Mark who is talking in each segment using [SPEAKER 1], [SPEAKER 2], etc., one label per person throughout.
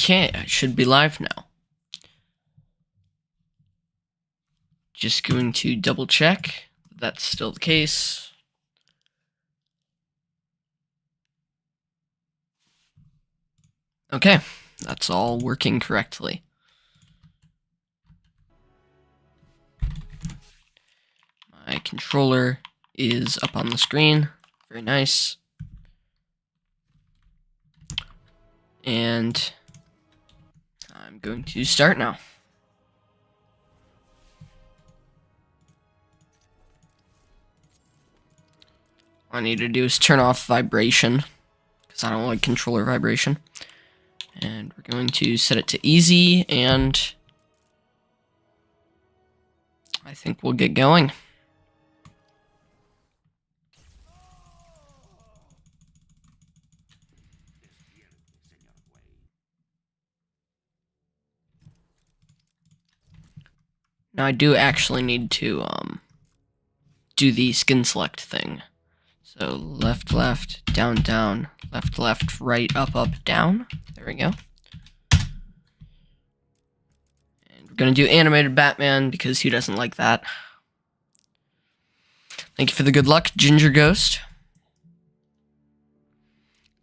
[SPEAKER 1] Okay, I should be live now. Just going to double check that's still the case. Okay, that's all working correctly. My controller is up on the screen. Very nice. And I'm going to start now. All I need to do is turn off vibration, because I don't like controller vibration. And we're going to set it to easy, and I think we'll get going. Now I do actually need to do the skin select thing. So left, left, down, down, left, left, right, up, up, down. There we go. And we're gonna do animated Batman because who doesn't like that? Thank you for the good luck, Ginger Ghost.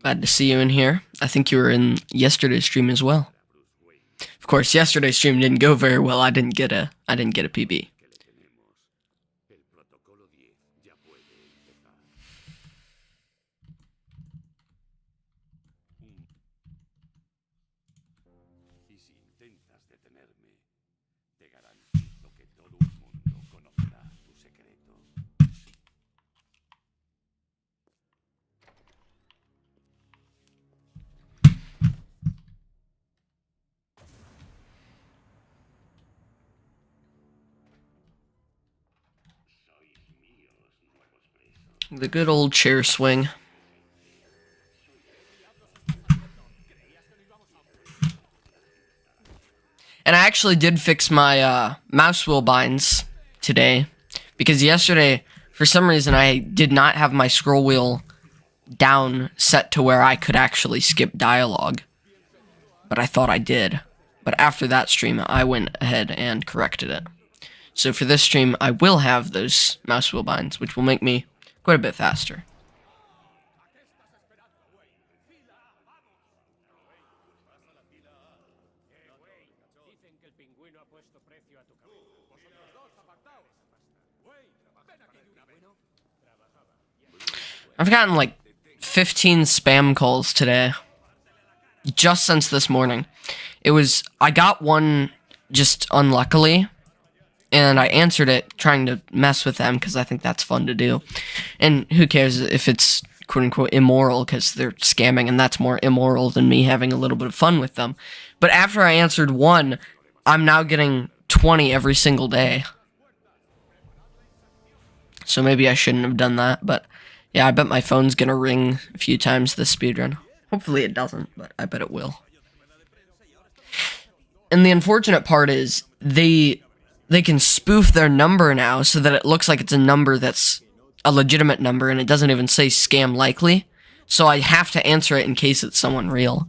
[SPEAKER 1] Glad to see you in here. I think you were in yesterday's stream as well. Of course, yesterday's stream didn't go very well. I didn't get a PB. The good old chair swing. And I actually did fix my mouse wheel binds today, because yesterday, for some reason, I did not have my scroll wheel down set to where I could actually skip dialogue. But I thought I did. But after that stream, I went ahead and corrected it. So for this stream, I will have those mouse wheel binds, which will make me quite a bit faster. I've gotten like 15 spam calls today, just since this morning. I got one just unluckily, and I answered it trying to mess with them because I think that's fun to do. And who cares if it's quote-unquote immoral, because they're scamming, and that's more immoral than me having a little bit of fun with them. But after I answered one, I'm now getting 20 every single day. So maybe I shouldn't have done that, but yeah, I bet my phone's gonna ring a few times this speedrun. Hopefully it doesn't, but I bet it will. And the unfortunate part is, they can spoof their number now so that it looks like it's a number that's a legitimate number, and it doesn't even say scam likely. So I have to answer it in case it's someone real,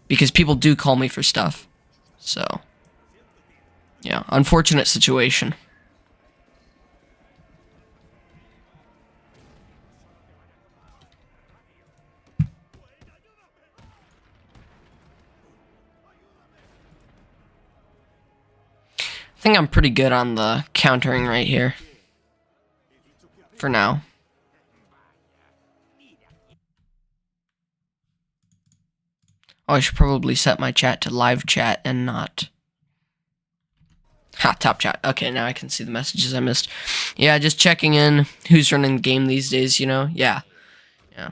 [SPEAKER 1] because people do call me for stuff. So, yeah, unfortunate situation. I think I'm pretty good on the countering right here. For now. Oh, I should probably set my chat to live chat and not... Ha, top chat. Okay, now I can see the messages I missed. Yeah, just checking in. Who's running the game these days, you know? Yeah. Yeah.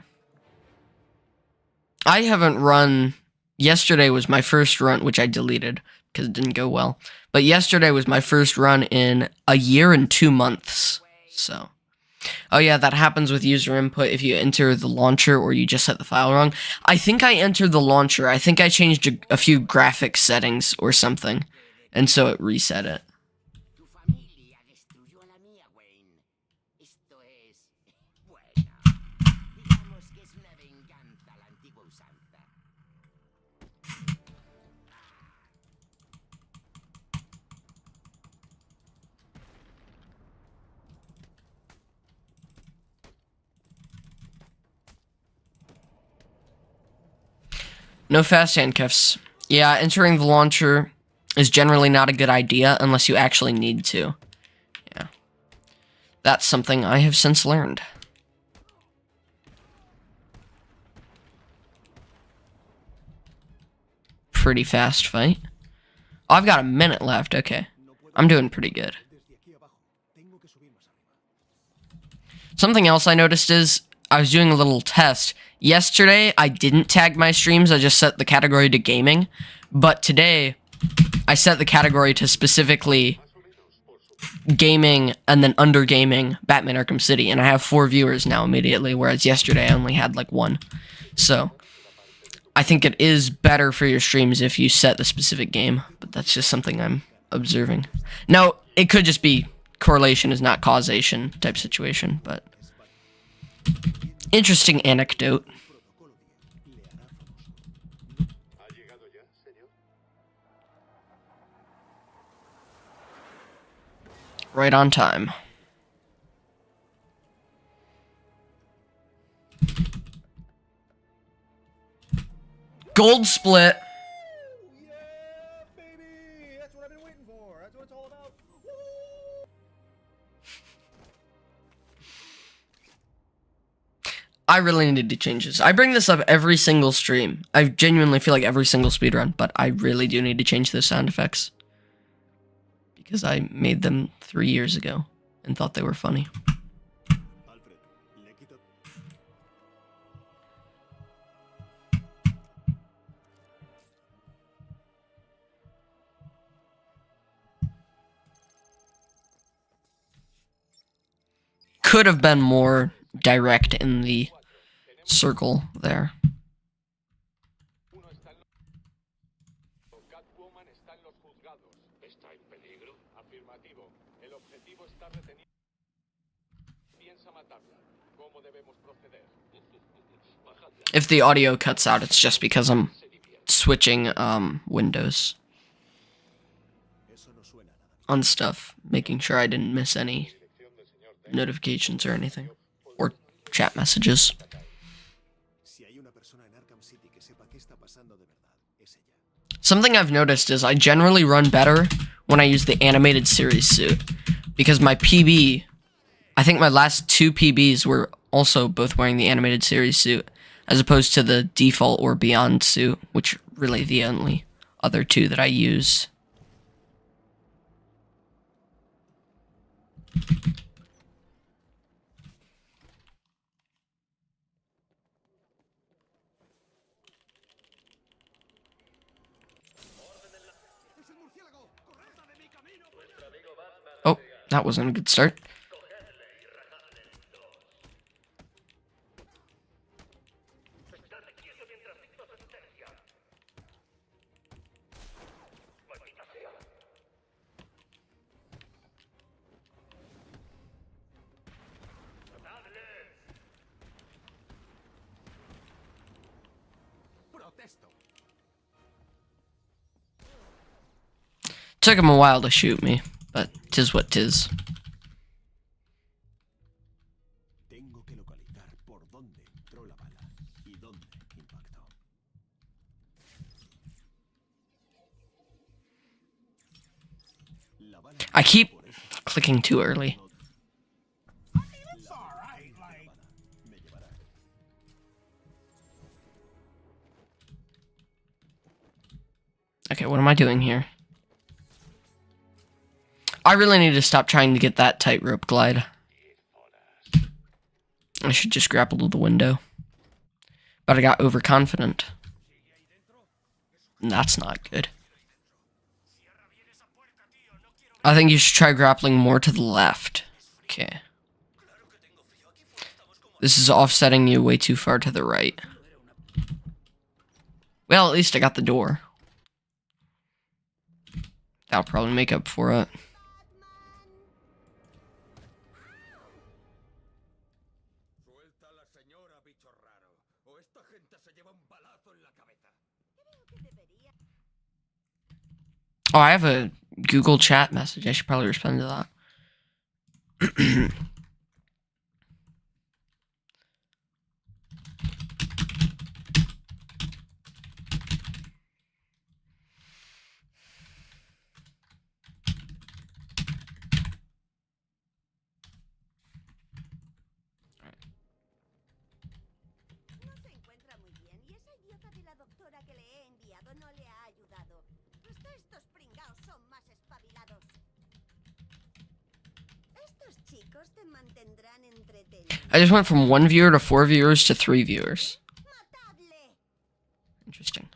[SPEAKER 1] I haven't run... Yesterday was my first run, which I deleted because it didn't go well. But yesterday was my first run in a year and 2 months. So, oh yeah, that happens with user input if you enter the launcher or you just set the file wrong. I think I entered the launcher. I think I changed a few graphics settings or something, and so it reset it. No fast handcuffs. Yeah, entering the launcher is generally not a good idea unless you actually need to. Yeah. That's something I have since learned. Pretty fast fight. Oh, I've got a minute left. Okay. I'm doing pretty good. Something else I noticed is I was doing a little test. Yesterday, I didn't tag my streams. I just set the category to gaming. But today, I set the category to specifically gaming and then under gaming Batman Arkham City. And I have 4 viewers now immediately, whereas yesterday I only had like 1. So I think it is better for your streams if you set the specific game. But that's just something I'm observing. Now, it could just be correlation is not causation type situation, but interesting anecdote. Right on time. Gold split.
[SPEAKER 2] Yeah, baby! That's what I've been waiting for. That's what it's all about.
[SPEAKER 1] I really need to change this. I bring this up every single stream. I genuinely feel like every single speedrun, but I really do need to change those sound effects. Because I made them 3 years ago and thought they were funny. Could have been more direct in the circle there. If the audio cuts out, it's just because I'm switching windows on stuff, making sure I didn't miss any notifications or anything, or chat messages. Something I've noticed is I generally run better when I use the animated series suit, because my PB, I think my last 2 PBs were also both wearing the animated series suit, as opposed to the default or beyond suit, which are really the only other 2 that I use. Oh, that wasn't a good start. Took him a while to shoot me, but 'tis what 'tis. I keep clicking too early. Okay, what am I doing here? I really need to stop trying to get that tightrope glide. I should just grapple to the window. But I got overconfident. And that's not good. I think you should try grappling more to the left. Okay. This is offsetting you way too far to the right. Well, at least I got the door. That'll probably make up for it. Oh, I have a Google chat message. I should probably respond to that. I just went from 1 viewer to 4 viewers to 3 viewers. Interesting.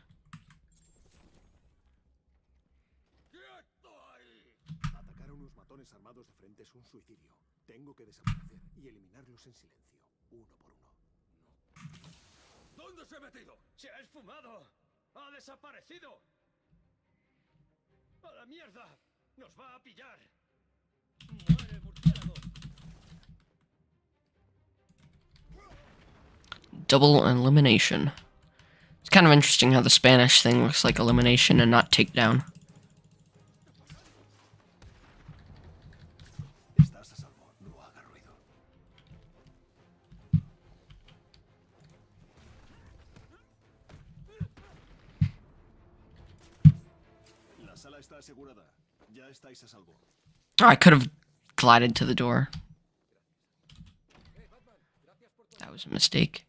[SPEAKER 2] Atacar a unos matones armados de frente es un suicidio. Tengo que desaparecer y eliminarlos en silencio, uno por uno.
[SPEAKER 3] ¿Dónde se ha metido? ¡Se ha esfumado! ¡Ha desaparecido! ¡A la mierda! ¡Nos va a pillar! ¡Muere, murciélago!
[SPEAKER 1] Double elimination. It's kind of interesting how the Spanish thing looks like elimination and not takedown.
[SPEAKER 2] Estás a salvo, no haga ruido. La sala está asegurada. Ya estáis a salvo.
[SPEAKER 1] Oh, I could have glided to the door. That was a mistake.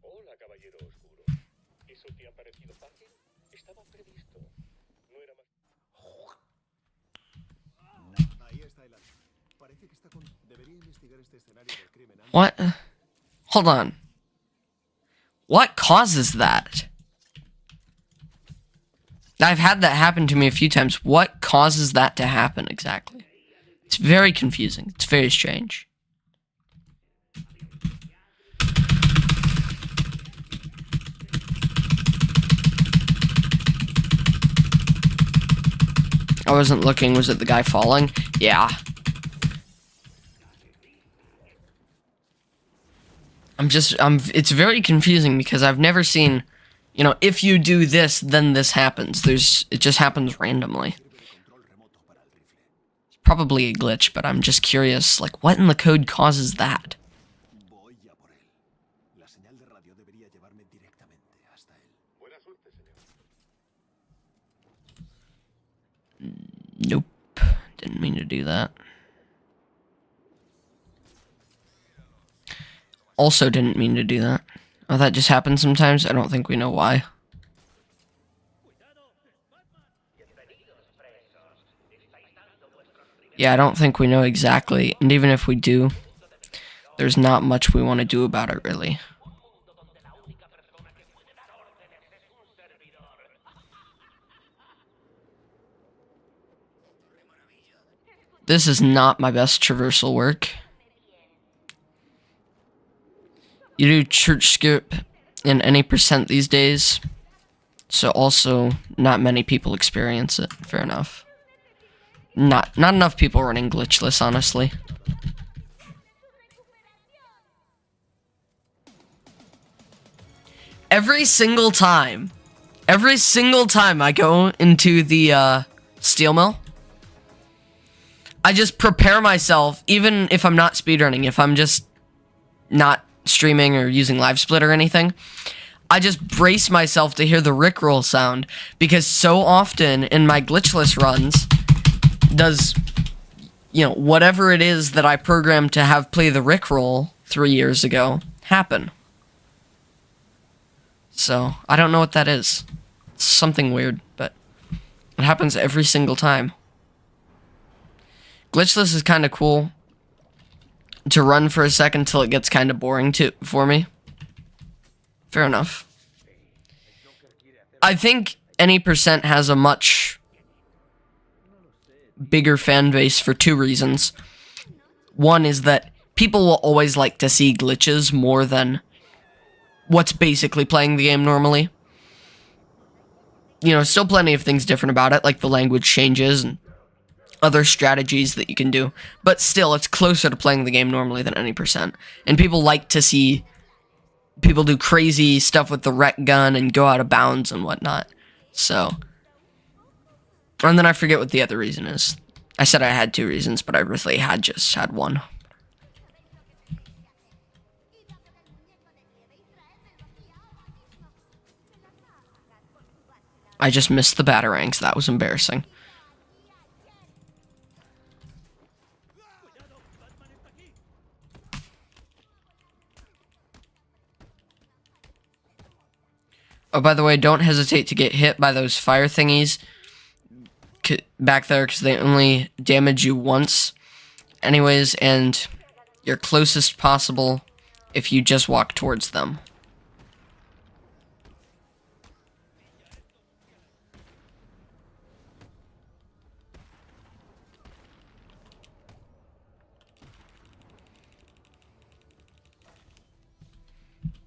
[SPEAKER 3] Hola, caballero oscuro. ¿Eso te ha parecido fácil? Estaba previsto. No era más...
[SPEAKER 2] Ahí está el alma. Parece que está con... Debería investigar este escenario del crimen antes.
[SPEAKER 1] What? Hold on. What causes that? I've had that happen to me a few times. What causes that to happen exactly? It's very confusing. It's very strange. I wasn't looking. Was it the guy falling? Yeah. It's very confusing because I've never seen, you know, if you do this, then this happens. It just happens randomly. It's probably a glitch, but I'm just curious, like, what in the code causes that?
[SPEAKER 2] Voy ya por él. La señal de radio debería llevarme directamente hasta él.
[SPEAKER 3] Buena suerte, señor.
[SPEAKER 1] Nope. Didn't mean to do that. Also didn't mean to do that. Oh, that just happens sometimes? I don't think we know why. Yeah, I don't think we know exactly. And even if we do, there's not much we want to do about it, really. This is not my best traversal work. You do church skip in any percent these days, so also not many people experience it. Fair enough. Not enough people running glitchless, honestly. Every single time I go into the steel mill, I just prepare myself, even if I'm not speedrunning, if I'm just not streaming or using LiveSplit or anything, I just brace myself to hear the Rickroll sound, because so often in my glitchless runs does, you know, whatever it is that I programmed to have play the Rickroll 3 years ago happen. So, I don't know what that is. It's something weird, but it happens every single time. Glitchless is kind of cool to run for a second till it gets kind of boring for me. Fair enough. I think any percent has a much bigger fan base for 2 reasons. One is that people will always like to see glitches more than what's basically playing the game normally. You know, still plenty of things different about it, like the language changes and other strategies that you can do, but still it's closer to playing the game normally than any percent. And people like to see people do crazy stuff with the rec gun and go out of bounds and whatnot. So, and then I forget what the other reason is. I said I had 2 reasons, but I really just had 1. I just missed the batarangs. That was embarrassing. Oh, by the way, don't hesitate to get hit by those fire thingies back there, because they only damage you once. Anyways, and you're closest possible if you just walk towards them.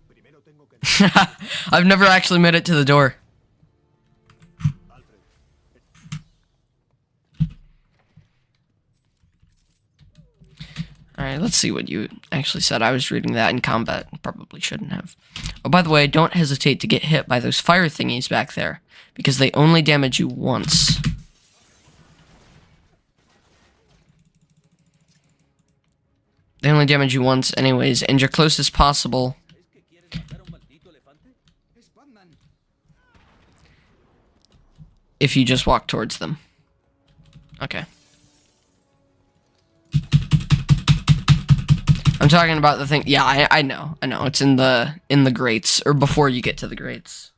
[SPEAKER 2] Primero tengo que...
[SPEAKER 1] I've never actually made it to the door.
[SPEAKER 2] Alfred,
[SPEAKER 1] Alright, let's see what you actually said. I was reading that in combat. Probably shouldn't have. Oh, by the way, don't hesitate to get hit by those fire thingies back there, because they only damage you once. They only damage you once anyways, and you're closest possible if you just walk towards them. Okay. I'm talking about the thing. Yeah, I know. It's in the grates, or before you get to the grates.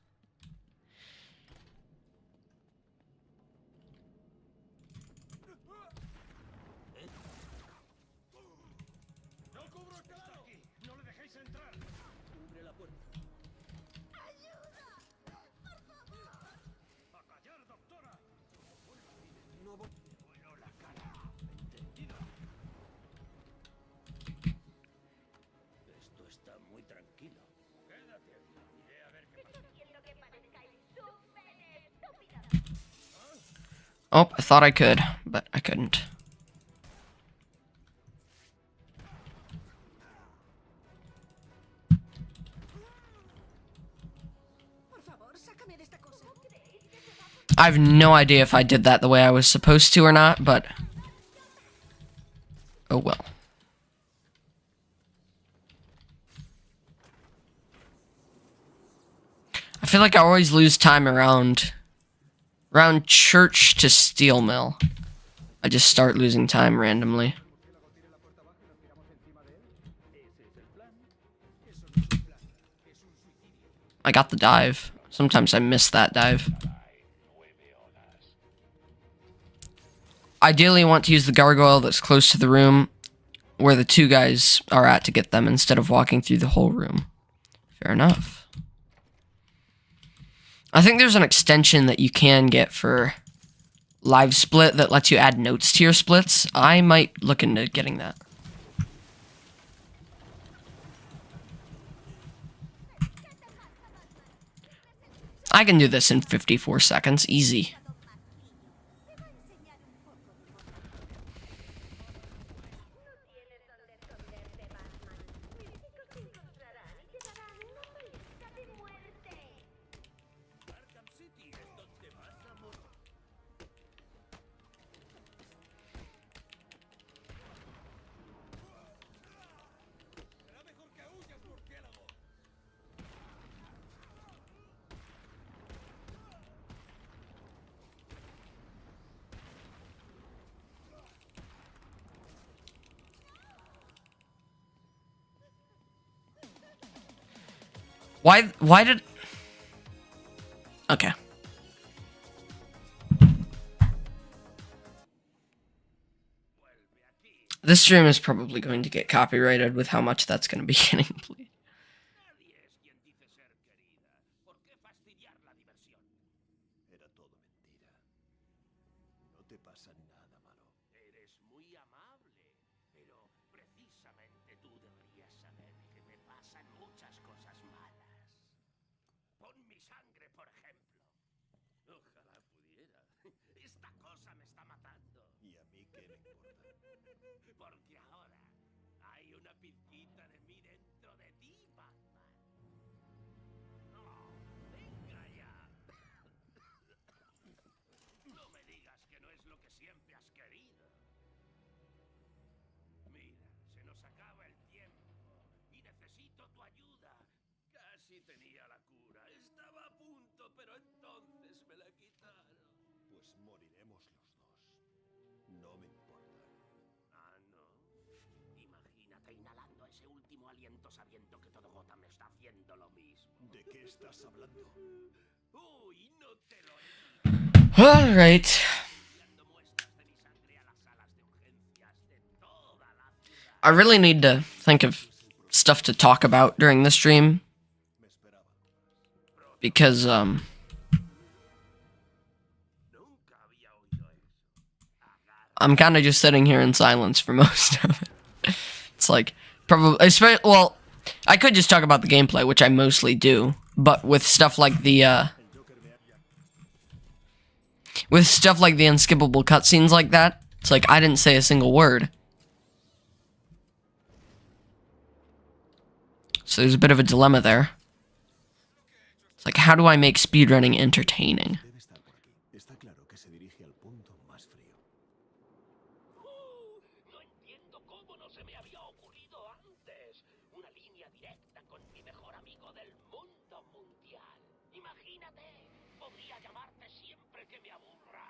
[SPEAKER 3] Esto está muy tranquilo. Quédate aquí. Iré a ver qué pasa.
[SPEAKER 1] Oh, I thought I could, but I couldn't. I have no idea if I did that the way I was supposed to or not, but oh well. I feel like I always lose time around church to steel mill. I just start losing time randomly. I got the dive. Sometimes I miss that dive. Ideally, I want to use the gargoyle that's close to the room where the two guys are at to get them, instead of walking through the whole room. Fair enough. I think there's an extension that you can get for Live Split that lets you add notes to your splits. I might look into getting that. I can do this in 54 seconds, easy. Why did... Okay. This stream is probably going to get copyrighted with how much that's going to be getting played.
[SPEAKER 3] Nadie es quien dice ser querida. ¿Por qué fastidiar la diversión?
[SPEAKER 2] era todo mentira. No te pasa nada malo.
[SPEAKER 3] Eres muy amable, pero precisamente tú deberías saber que me pasan muchas cosas malas. Pon mi sangre, por ejemplo. Ojalá pudiera. Esta cosa me está matando.
[SPEAKER 2] ¿Y a mí qué me importa?
[SPEAKER 3] Porque ahora hay una pizquita de mí dentro de ti, Batman. ¡Oh, venga ya! No me digas que no es lo que siempre has querido. Mira, se nos acaba el tiempo y necesito tu ayuda. Casi tenía la cura. Estaba a punto, pero entonces me la quitaron.
[SPEAKER 2] Pues moriremos los dos. No me importa.
[SPEAKER 3] Ah, no. Imagínate inhalando ese último aliento sabiendo que todo Gotham está haciendo lo mismo.
[SPEAKER 2] ¿De qué estás hablando?
[SPEAKER 3] Uy, no te lo he
[SPEAKER 1] All right.
[SPEAKER 3] enviando muestras de mi sangre a las salas de urgencias de toda la ciudad.
[SPEAKER 1] I really need to think of stuff to talk about during the stream.
[SPEAKER 2] Me esperaba.
[SPEAKER 1] Because,
[SPEAKER 3] Nunca había oído eso.
[SPEAKER 1] I'm kind of just sitting here in silence for most of it. It's like, probably, well, I could just talk about the gameplay, which I mostly do, but with stuff like the, unskippable cutscenes like that, it's like, I didn't say a single word. So there's a bit of a dilemma there. It's like, how do I make speedrunning entertaining?
[SPEAKER 2] Debe estar por aquí. Está claro que se dirige al punto más frío.
[SPEAKER 3] No entiendo cómo no se me había ocurrido antes. Una línea directa con mi mejor amigo del mundo mundial. Imagínate, podría llamarte siempre que me aburra.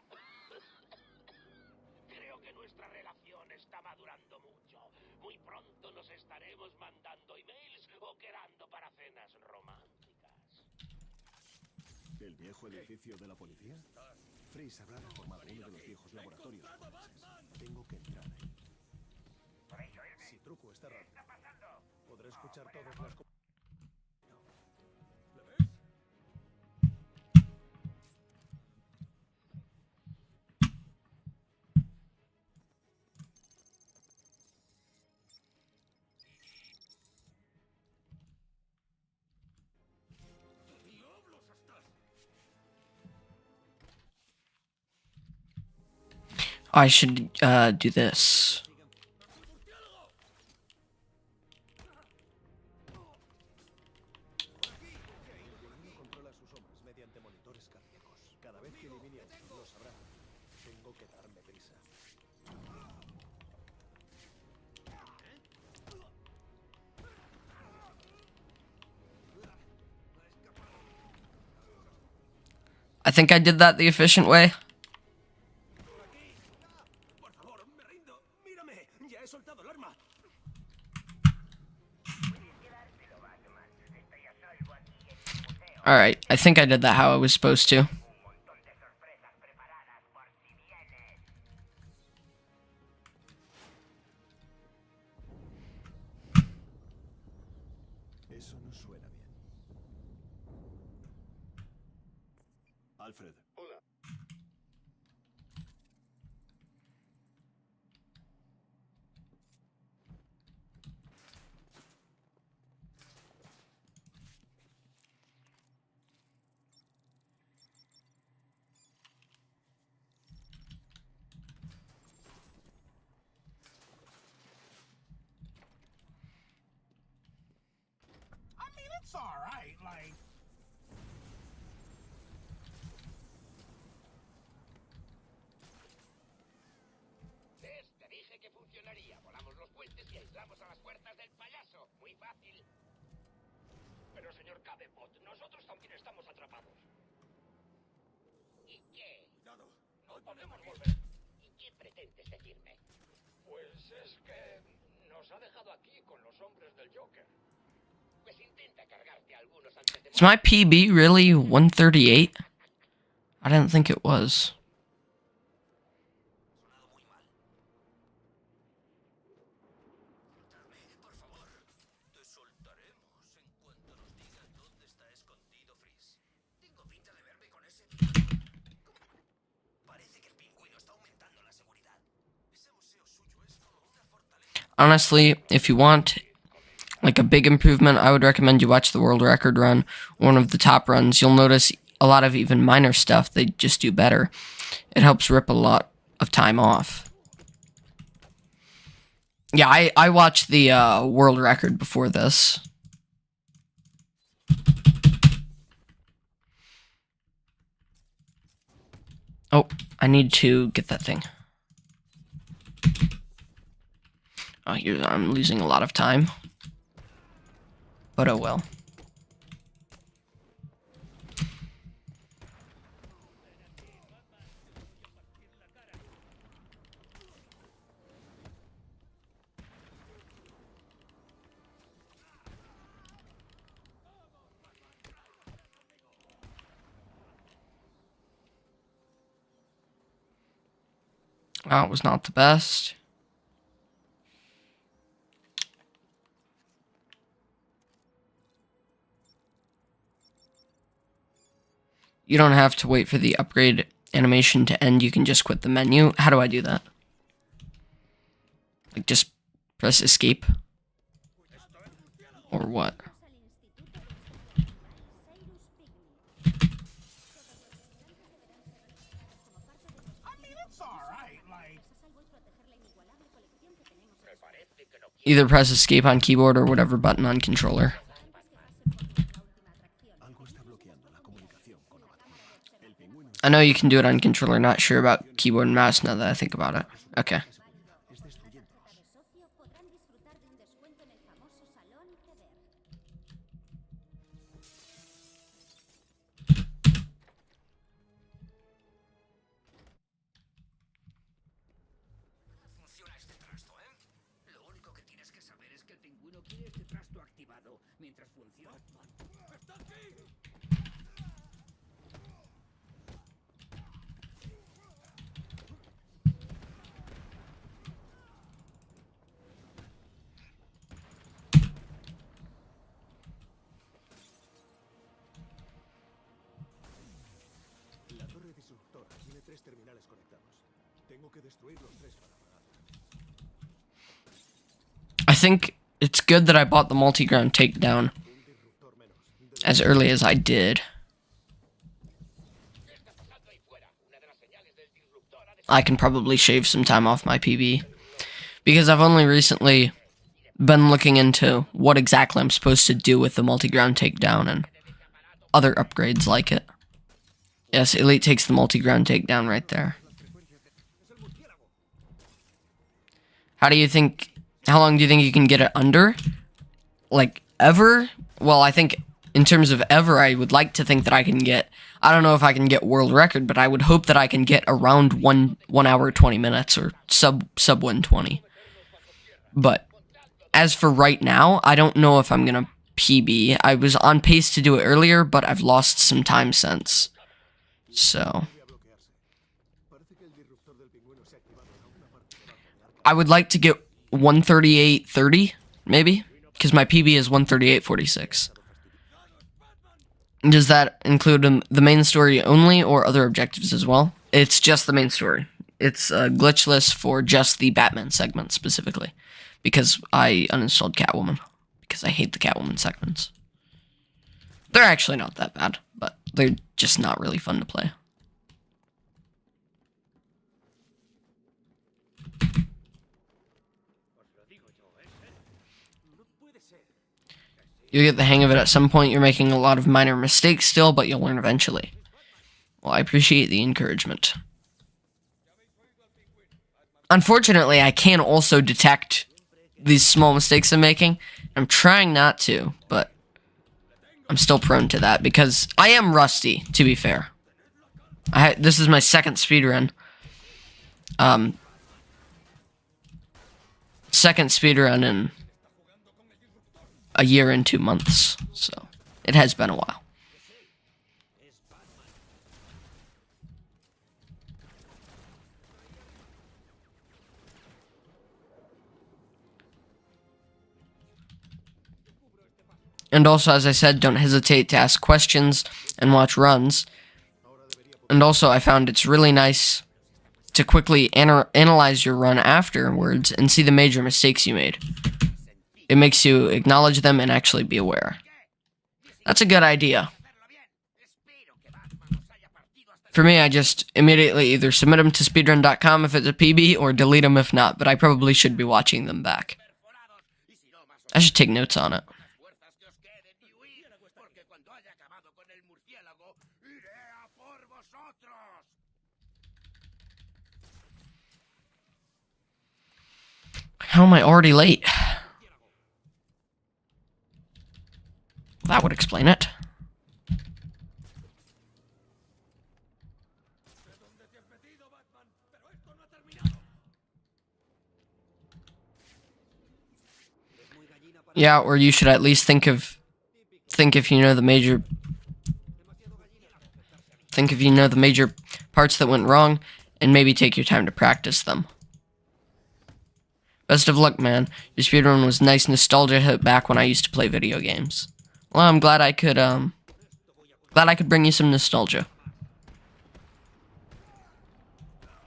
[SPEAKER 3] Creo que nuestra relación está madurando mucho. Muy pronto nos estaremos mandando emails o quedando para cenas románticas.
[SPEAKER 2] ¿El viejo edificio de la policía? Freeze habrá reformado uno de los viejos laboratorios forenses. Tengo que entrar ahí. Si Truco está raro, podré escuchar todas las...
[SPEAKER 1] I should, do this.
[SPEAKER 2] Controla sus hombres mediante monitores cardíacos. Cada vez que elimine a uno, lo sabrá. Tengo que darme prisa.
[SPEAKER 1] I think I did that the efficient way.
[SPEAKER 3] Por favor, me rindo. Mírame, ya he soltado el arma.
[SPEAKER 1] Alright, I think I did that how I was supposed to.
[SPEAKER 2] Eso no suena bien. Alfred. Hola.
[SPEAKER 3] I mean, it's alright, like... ¿Ves? Te dije que funcionaría. Volamos los puentes y aislamos a las puertas del payaso. Muy fácil. Pero, señor Cabepot, nosotros también estamos atrapados. ¿Y qué? Cuidado, no podemos volver. ¿Y qué pretendes decirme? Pues es que nos ha dejado aquí con los hombres del Joker. Pues intenta cargarte a algunos antes de...
[SPEAKER 1] Is my PB really 138? I didn't think it was.
[SPEAKER 3] Por favor, te soltaremos en cuanto nos digan dónde está escondido Freeze. Tengo pinta de verme con ese... Parece que el pingüino está aumentando la seguridad. Ese museo suyo es como una fortaleza.
[SPEAKER 1] Honestly, if you want like a big improvement, I would recommend you watch the world record run, one of the top runs. You'll notice a lot of even minor stuff they just do better. It helps rip a lot of time off. Yeah, I watched the world record before this. Oh, I need to get that thing. Oh, I'm losing a lot of time. But oh well. That was not the best. You don't have to wait for the upgrade animation to end. You can just quit the menu. How do I do that? Like, just press escape? Or what? Either press escape on keyboard or whatever button on controller. I know you can do it on controller, not sure about keyboard and mouse now that I think about it. Okay.
[SPEAKER 3] Funciona este trasto, ¿eh? Lo único que tienes que saber es que el pingüino quiere este trasto activado. Mientras funcione... ¡Está aquí!
[SPEAKER 2] La torre disruptora tiene 3 terminales conectados. Tengo que destruir los 3 para apagarla.
[SPEAKER 1] I think it's good that I bought the multi-ground takedown as early as I did. I can probably shave some time off my PB, because I've only recently been looking into what exactly I'm supposed to do with the multi-ground takedown and other upgrades like it. Yes, Elite takes the multi-ground takedown right there. How long do you think you can get it under? Like, ever? Well, I think in terms of ever, I would like to think that I can get, I don't know if I can get world record, but I would hope that I can get around 1 hour 20 minutes or sub 120. But as for right now, I don't know if I'm gonna PB. I was on pace to do it earlier, but I've lost some time since. So I would like to get 138.30, maybe, because my PB is 138.46. Does that include the main story only or other objectives as well? It's just the main story. It's glitchless for just the Batman segment specifically, because I uninstalled Catwoman, because I hate the Catwoman segments. They're actually not that bad, but they're just not really fun to play. You'll get the hang of it at some point. You're making a lot of minor mistakes still, but you'll learn eventually. Well, I appreciate the encouragement. Unfortunately, I can also detect these small mistakes I'm making. I'm trying not to, but I'm still prone to that because I am rusty, to be fair. This is my second speedrun. Second speedrun in a year and 2 months, so it has been a while. And also, as I said, don't hesitate to ask questions and watch runs. And also, I found it's really nice to quickly analyze your run afterwards and see the major mistakes you made. It makes you acknowledge them and actually be aware. That's a good idea. For me, I just immediately either submit them to speedrun.com if it's a PB or delete them if not, but I probably should be watching them back. I should take notes on it. How am I already late? That would explain it. Yeah, or you should at least think if you know the major parts that went wrong, and maybe take your time to practice them. Best of luck, man. Your speedrun was nice nostalgia hit back when I used to play video games. Well, I'm glad I could bring you some nostalgia.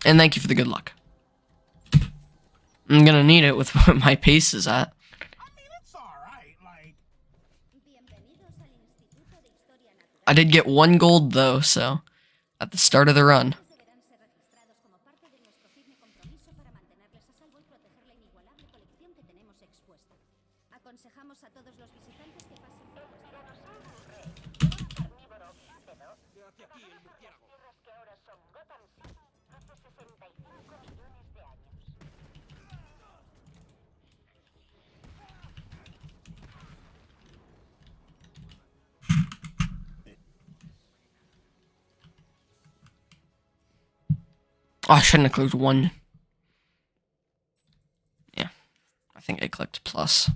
[SPEAKER 1] And thank you for the good luck. I'm gonna need it with what my pace is at.
[SPEAKER 2] It's alright, like...
[SPEAKER 1] I did get 1 gold though, so at the start of the run. Oh, I shouldn't have clicked 1. Yeah, I think I clicked plus.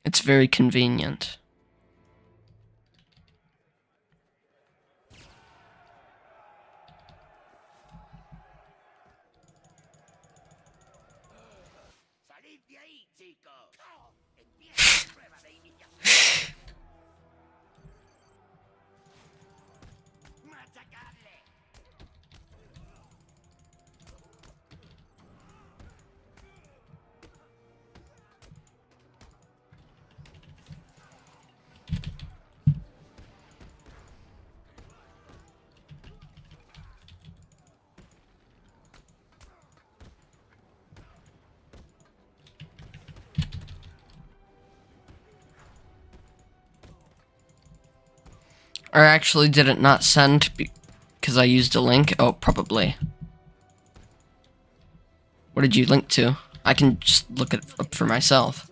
[SPEAKER 1] It's very convenient.
[SPEAKER 3] ¡Salid de ahí, chicos! ¡Empieza la prueba de iniciación! ¡Machacadle!
[SPEAKER 1] Or actually, did it not send because I used a link? Oh, probably. What did you link to? I can just look it up for myself.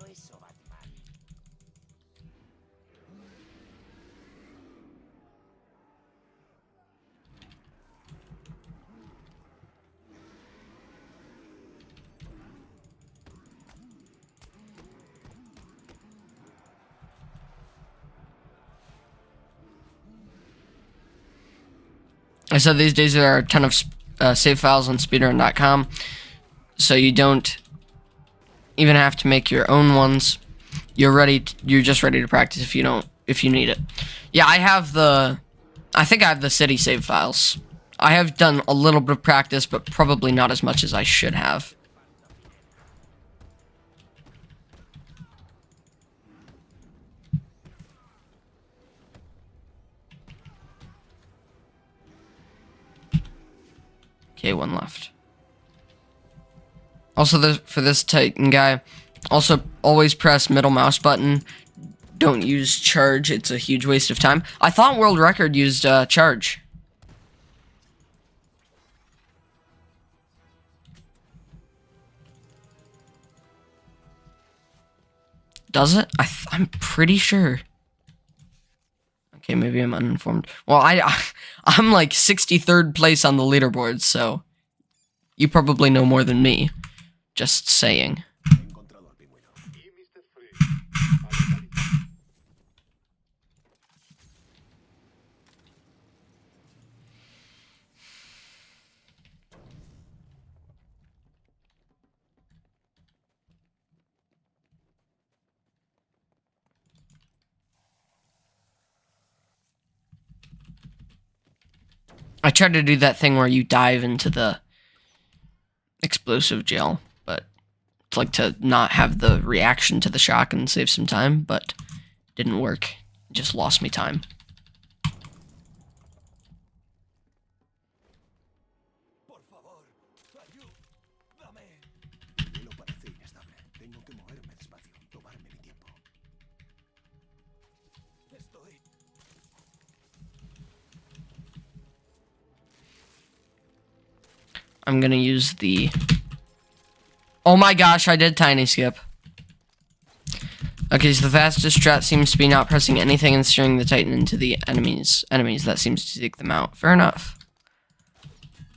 [SPEAKER 1] I said these days there are a ton of save files on speedrun.com, so you don't even have to make your own ones. You're just ready to practice if you need it. Yeah, I think I have the city save files. I have done a little bit of practice, but probably not as much as I should have. Okay, 1 left. Also, for this Titan guy, also always press middle mouse button. Don't use charge, it's a huge waste of time. I thought world record used charge. Does it? I'm pretty sure. Okay, maybe I'm uninformed. Well, I'm like 63rd place on the leaderboard, so you probably know more than me. Just saying. I tried to do that thing where you dive into the explosive gel, but it's like to not have the reaction to the shock and save some time, but didn't work. It just lost me time.
[SPEAKER 2] Por favor, ayúdame. El hielo parece inestable. Tengo que moverme despacio y tomarme mi tiempo. Estoy...
[SPEAKER 1] I'm gonna use the... Oh my gosh, I did tiny skip. Okay, so the fastest strat seems to be not pressing anything and steering the Titan into the enemies. That seems to take them out. Fair enough.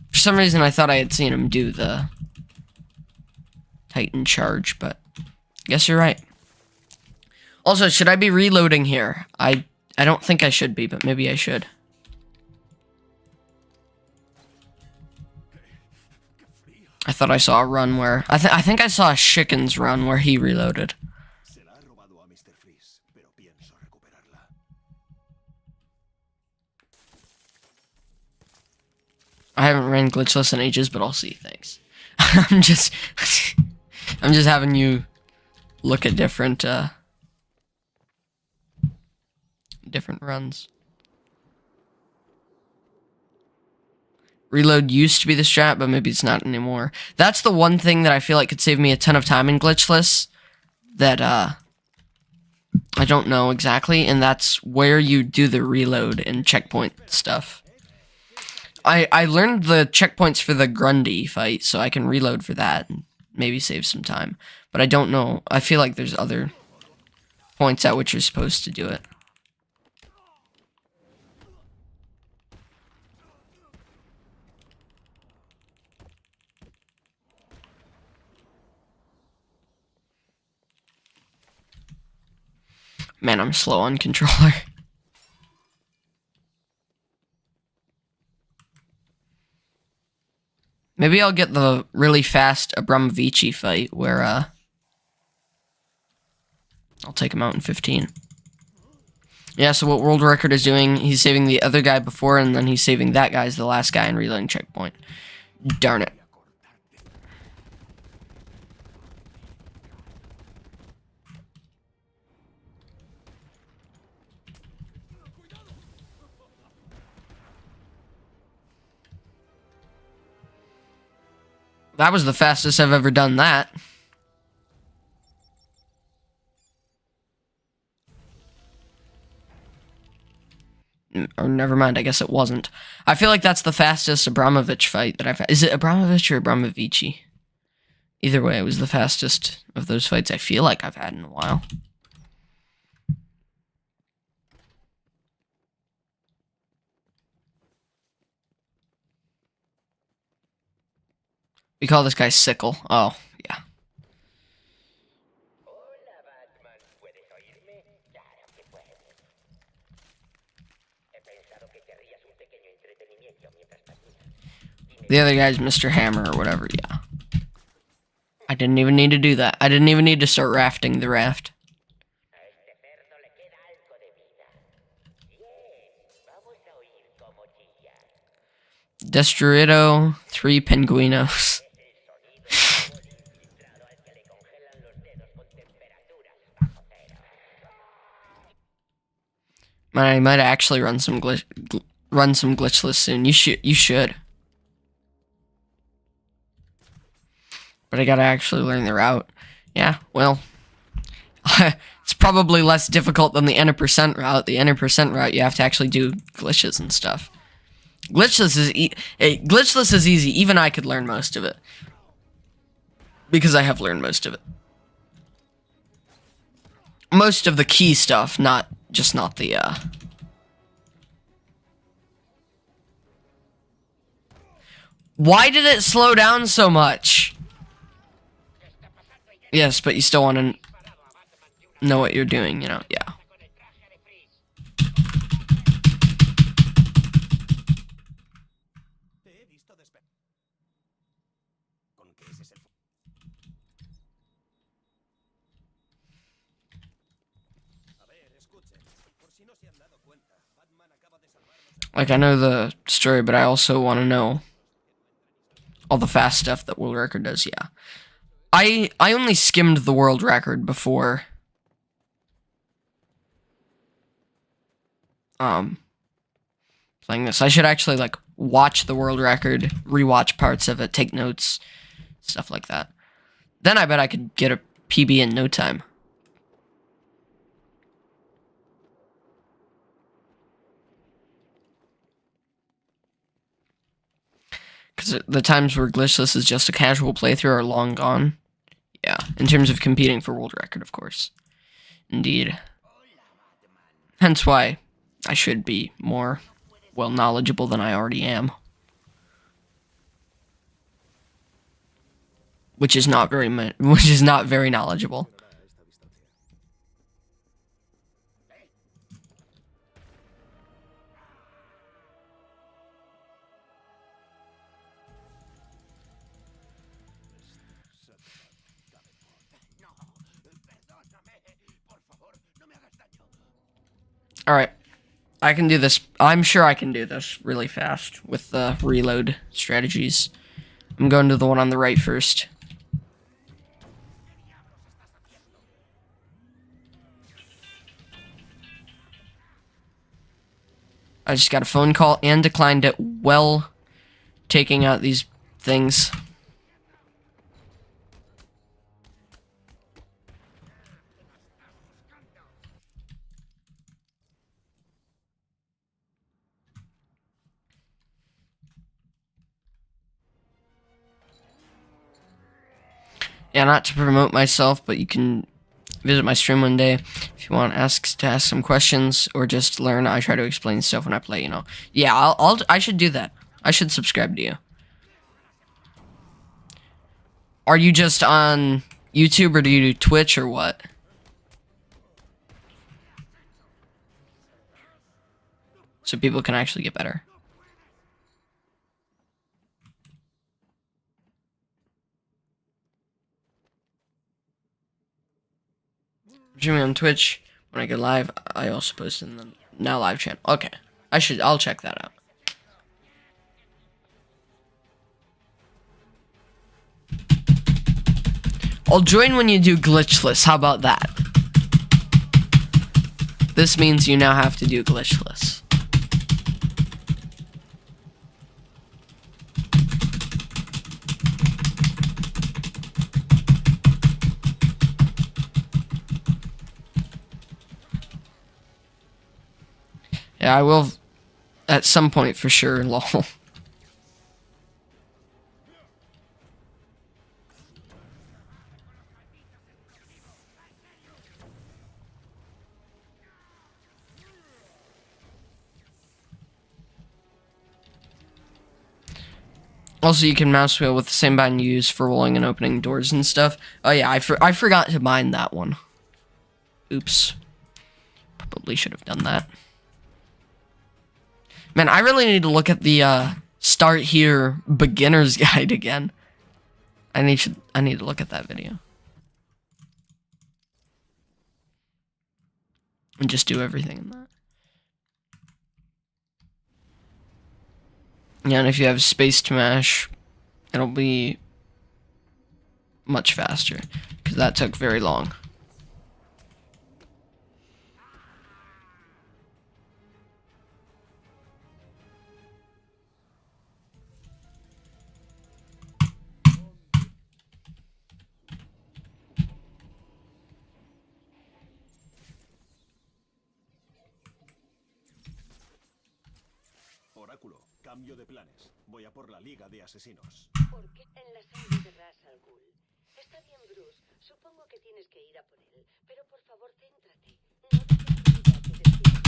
[SPEAKER 1] For some reason, I thought I had seen him do the Titan charge, but guess you're right. Also, should I be reloading here? I don't think I should be, but maybe I should. I thought I saw a run where... I think I saw a Chicken's run where he reloaded.
[SPEAKER 2] Se la ha robado a Mr. Freeze, pero pienso recuperarla.
[SPEAKER 1] I haven't ran glitchless in ages, but I'll see. Thanks. I'm just having you look at different runs. Reload used to be the strat, but maybe it's not anymore. That's the one thing that I feel like could save me a ton of time in glitchless that I don't know exactly, and that's where you do the reload and checkpoint stuff. I learned the checkpoints for the Grundy fight, so I can reload for that and maybe save some time. But I don't know. I feel like there's other points at which you're supposed to do it. Man, I'm slow on controller. Maybe I'll get the really fast Abramovici fight where I'll take him out in 15. Yeah, so what world record is doing, he's saving the other guy before, and then he's saving that guy as the last guy and reloading checkpoint. Darn it. That was the fastest I've ever done that. Or never mind, I guess it wasn't. I feel like that's the fastest Abramovich fight that I've had. Is it Abramovich or Abramovici? Either way, it was the fastest of those fights I feel like I've had in a while. We call this guy Sickle. Oh, yeah.
[SPEAKER 3] Hola, Batman. ¿Puedes oírme? Claro que puedes. He pensado que querrías un pequeño entretenimiento mientras patinas.
[SPEAKER 1] The other guy's Mr. Hammer or whatever, yeah. I didn't even need to do that. I didn't even need to start rafting the raft.
[SPEAKER 3] A este cerdo le queda algo de vida. Bien, vamos a oír cómo chilla.
[SPEAKER 1] Destruido, 3 Penguinos.
[SPEAKER 3] Infiltrado al que le congelan los dedos con temperaturas bajo cero.
[SPEAKER 1] Man, I might actually run some glitchless soon. You should. But I gotta actually learn the route. Yeah, well, it's probably less difficult than the N% route. The N% route, you have to actually do glitches and stuff. Glitchless is easy. Even I could learn most of it. Because I have learned most of it. Most of the key stuff, not the, Why did it slow down so much? Yes, but you still want to know what you're doing, you know? Yeah.
[SPEAKER 2] Te he visto despegar. ¿Con qué es ese? A ver, escuchen. Por si no se han dado cuenta, Batman acaba de salvarnos.
[SPEAKER 1] Like, I know the story, but I also want to know all the fast stuff that world record does, yeah. I only skimmed the world record before playing this. I should actually like watch the world record, rewatch parts of it, take notes, stuff like that. Then I bet I could get a PB in no time. Because the times where glitchless is just a casual playthrough are long gone. Yeah, in terms of competing for world record, of course. Indeed. Hence why I should be more, well, knowledgeable than I already am. Which is not very knowledgeable. Alright. I can do this. I'm sure I can do this really fast with the reload strategies. I'm going to the one on the right first. I just got a phone call and declined it while taking out these things. Yeah, not to promote myself, but you can visit my stream one day if you want to ask some questions or just learn. I try to explain stuff when I play, you know. Yeah, I should do that. I should subscribe to you. Are you just on YouTube or do you do Twitch or what? So people can actually get better. Streaming on Twitch. When I go live, I also post in the now live channel. Okay. I'll check that out. I'll join when you do glitchless. How about that? This means you now have to do glitchless. Yeah, I will at some point for sure, lol. Also, you can mouse wheel with the same button you use for rolling and opening doors and stuff. Oh yeah, I forgot to bind that one. Oops. Probably should have done that. Man, I really need to look at the start here beginner's guide again. I need to look at that video. And just do everything in that. Yeah, and if you have space to mash, it'll be much faster. Because that took very long.
[SPEAKER 2] Oráculo, cambio de planes. Voy a por la Liga de Asesinos.
[SPEAKER 4] ¿Por qué en la sangre de Ras al Ghul? Está bien, Bruce. Supongo que tienes que ir a por él. Pero por favor, céntrate. No dejes que tu destino.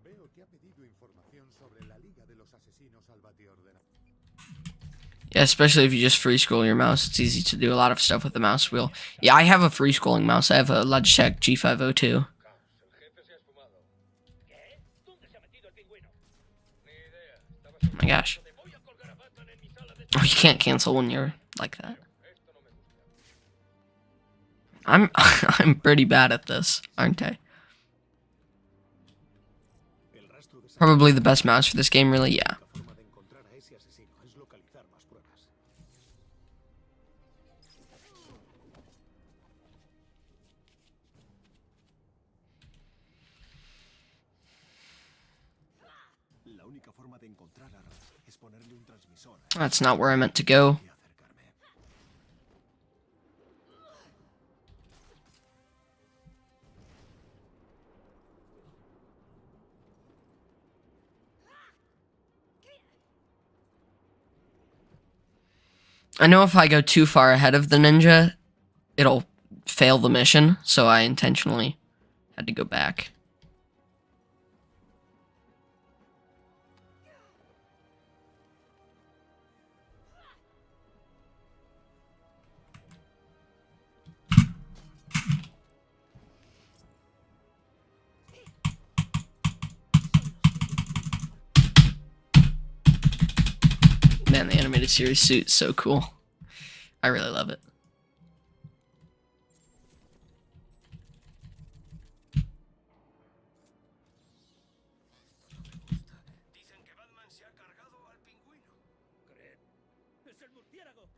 [SPEAKER 2] Veo que ha pedido información sobre la Liga de los Asesinos al Batiorden.
[SPEAKER 1] Yeah, especially if you just free scroll your mouse, it's easy to do a lot of stuff with the mouse wheel. Yeah, I have a free scrolling mouse. I have a Logitech G502. Oh my gosh. Oh, you can't cancel when you're like that. I'm I'm pretty bad at this, aren't I? Probably the best mouse for this game, really, yeah. That's not where I meant to go. I know if I go too far ahead of the ninja, it'll fail the mission, so I intentionally had to go back. Man, the animated series suit's so cool. I really love it.
[SPEAKER 3] Dicen que Batman se ha cargado al pingüino. ¿Creen? ¡Es el murciélago!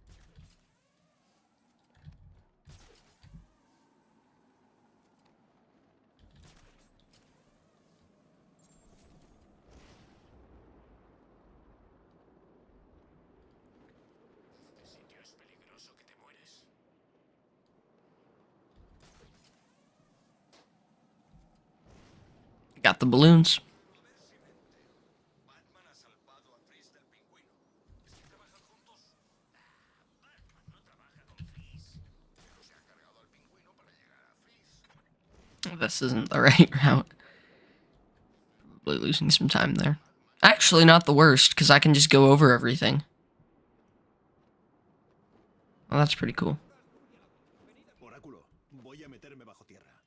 [SPEAKER 3] Este sitio es peligroso que te mueres.
[SPEAKER 1] Got the balloons.
[SPEAKER 3] Batman ha salvado a Freeze del pingüino. ¿Es que trabajan juntos? Batman no trabaja con Freeze. Pero se ha cargado al pingüino para llegar a Freeze.
[SPEAKER 1] This isn't the right route. Probably losing some time there. Actually, not the worst, because I can just go over everything. Well, that's pretty cool.
[SPEAKER 2] Oráculo, voy a meterme bajo tierra.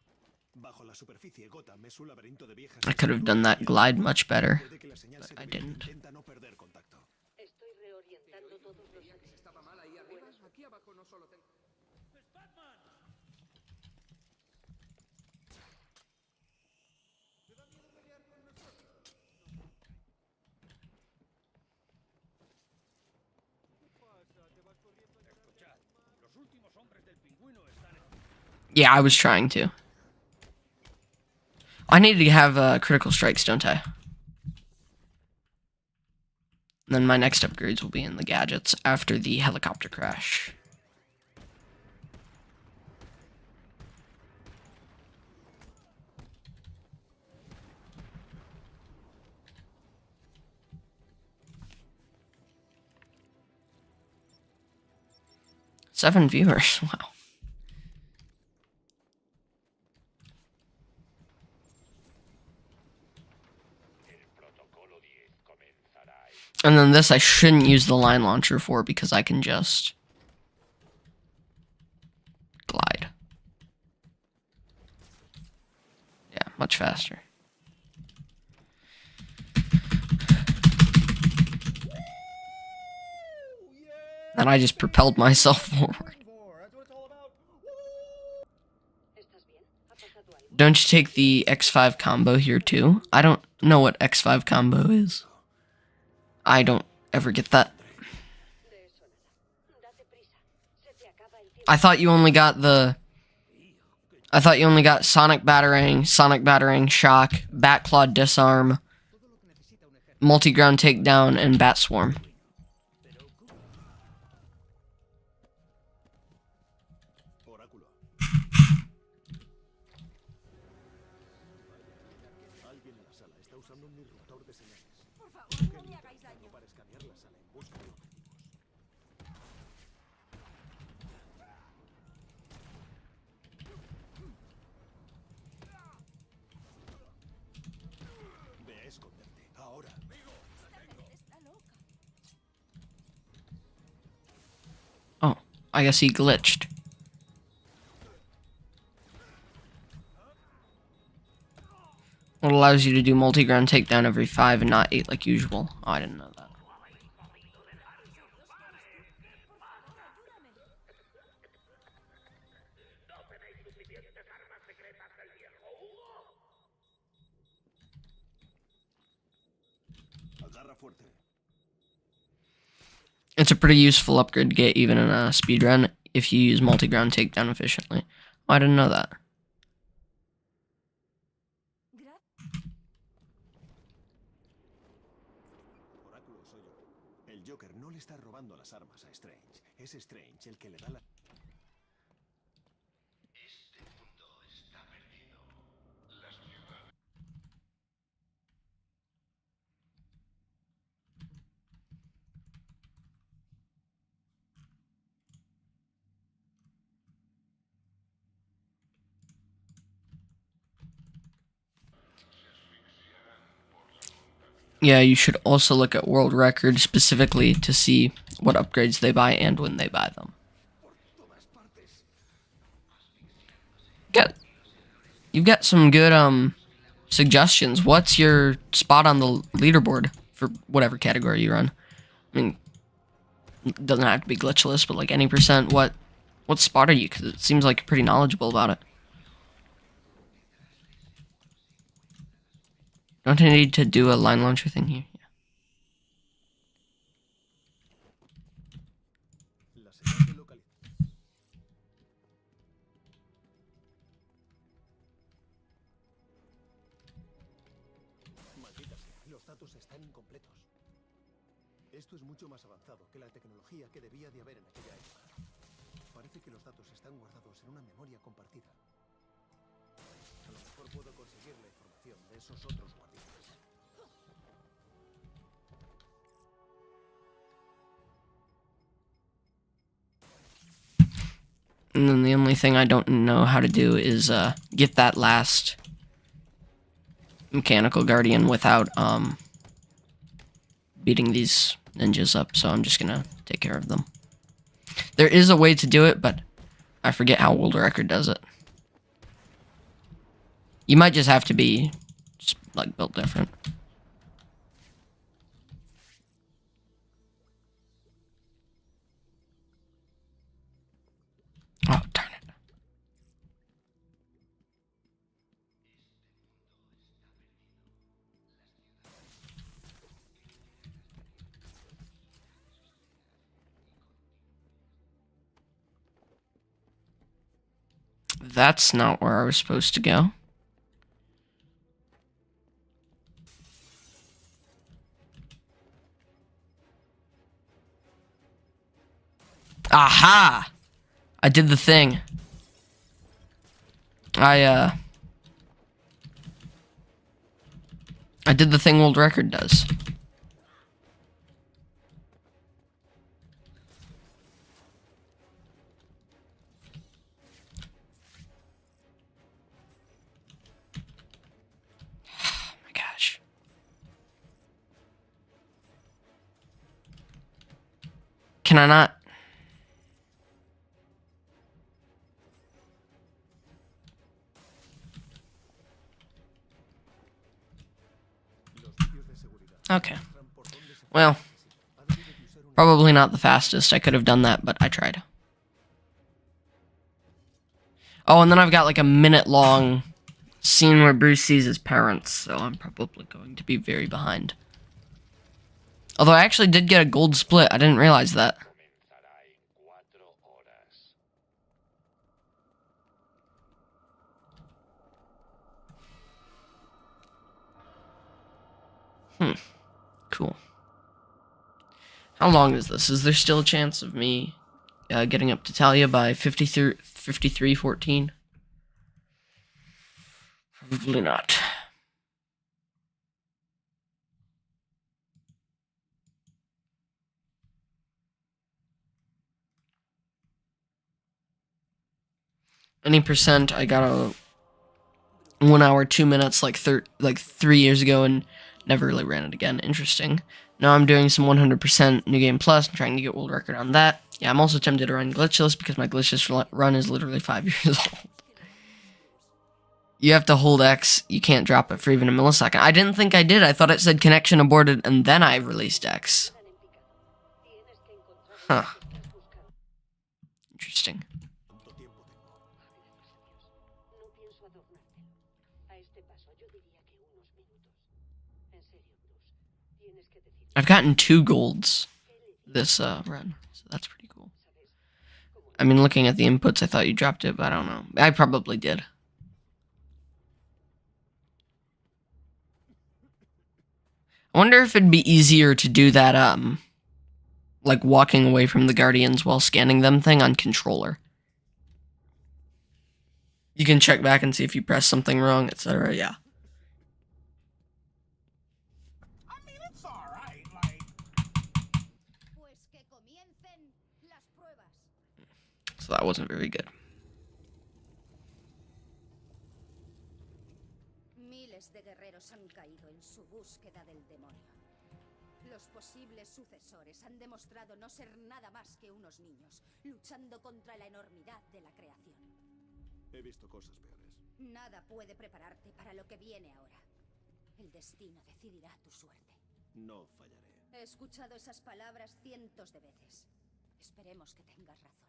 [SPEAKER 2] Bajo la superficie, Gotham es un laberinto de viejas.
[SPEAKER 1] I could have done that glide much better,
[SPEAKER 2] Puede que la señal
[SPEAKER 1] but
[SPEAKER 2] se
[SPEAKER 1] I
[SPEAKER 2] debilite.
[SPEAKER 1] didn't.
[SPEAKER 2] Intenta no perder contacto.
[SPEAKER 4] Estoy reorientando todos los accesos.
[SPEAKER 5] Estaba mal ahí arriba. Aquí abajo no solo tengo.
[SPEAKER 3] Escuchad, los últimos hombres del pingüino están en...
[SPEAKER 1] Yeah, I was trying to. I need to have critical strikes, don't I? And then my next upgrades will be in the gadgets after the helicopter crash. Seven viewers, wow. And then this I shouldn't use the line launcher for because I can just glide. Yeah, much faster. And I just propelled myself forward.
[SPEAKER 4] ¿Estás bien? ¿Ha pasado algo?
[SPEAKER 1] Don't you take the X5 combo here too? I don't know what X5 combo is. I don't ever get that.
[SPEAKER 4] De eso nada. Date prisa. Se te acaba el tiempo.
[SPEAKER 1] I thought you only got Sonic Batarang, Shock, Bat Claw Disarm, Multi-Ground Takedown, and Bat Swarm.
[SPEAKER 2] Oráculo. Alguien en la sala está usando un disruptor de señales.
[SPEAKER 6] Por favor, no me hagáis daño.
[SPEAKER 2] Para escanear la sala en busca de objetivos. Ve a esconderte. Ahora.
[SPEAKER 6] Está loca.
[SPEAKER 1] Oh, I guess he glitched. What allows you to do multi-ground takedown every 5 and not 8 like usual. Oh, I didn't know that.
[SPEAKER 2] Agarra fuerte.
[SPEAKER 1] It's a pretty useful upgrade to get even in a speedrun if you use multi-ground takedown efficiently. Oh, I didn't know that.
[SPEAKER 2] Oráculo, soy yo. El Joker no le está robando las armas a Strange. Es Strange el que le da la...
[SPEAKER 1] Yeah, you should also look at world records specifically to see what upgrades they buy and when they buy them. You've got some good suggestions. What's your spot on the leaderboard for whatever category you run? I mean, it doesn't have to be glitchless, but like any percent. What spot are you? Because it seems like you're pretty knowledgeable about it. Don't I need to do a line launcher thing here? Yeah.
[SPEAKER 2] La señal de localización. Maldita sea, los datos están incompletos. Esto es mucho más avanzado que la tecnología que debía de haber en aquella época. Parece que los datos están guardados en una memoria compartida. A lo mejor puedo conseguir la información de esos otros guardianes.
[SPEAKER 1] And then the only thing I don't know how to do is get that last mechanical guardian without beating these ninjas up, so I'm just gonna take care of them. There is a way to do it, but I forget how world record does it. You might just have to be just like built different. Oh, darn it. That's not where I was supposed to go. Aha! I did the thing. I did the thing world record does. Oh my gosh. Can I not? Okay. Well, probably not the fastest. I could have done that, but I tried. Oh, and then I've got like a minute-long scene where Bruce sees his parents, so I'm probably going to be very behind. Although I actually did get a gold split. I didn't realize that. Cool. How long is this? Is there still a chance of me getting up to Talia by 53-14? Probably not. Any percent, I got a 1 hour, 2 minutes like 3 years ago and never really ran it again. Interesting. Now I'm doing some 100% New Game Plus and trying to get world record on that. Yeah, I'm also tempted to run glitchless because my glitchless run is literally 5 years old. You have to hold X. You can't drop it for even a millisecond. I didn't think I did. I thought it said connection aborted and then I released X. Huh. Interesting. I've gotten 2 golds this run, so that's pretty cool. I mean, looking at the inputs, I thought you dropped it, but I don't know. I probably did. I wonder if it'd be easier to do that, like walking away from the Guardians while scanning them thing on controller. You can check back and see if you press something wrong, etc. Yeah. So that wasn't very good.
[SPEAKER 6] Miles de guerreros han caído en su búsqueda del demonio. Los posibles sucesores han demostrado no ser nada más que unos niños, luchando contra la enormidad de la creación.
[SPEAKER 2] He visto cosas peores.
[SPEAKER 6] Nada puede prepararte para lo que viene ahora. El destino decidirá tu suerte.
[SPEAKER 2] No fallaré.
[SPEAKER 6] He escuchado esas palabras cientos de veces. Esperemos que tengas razón.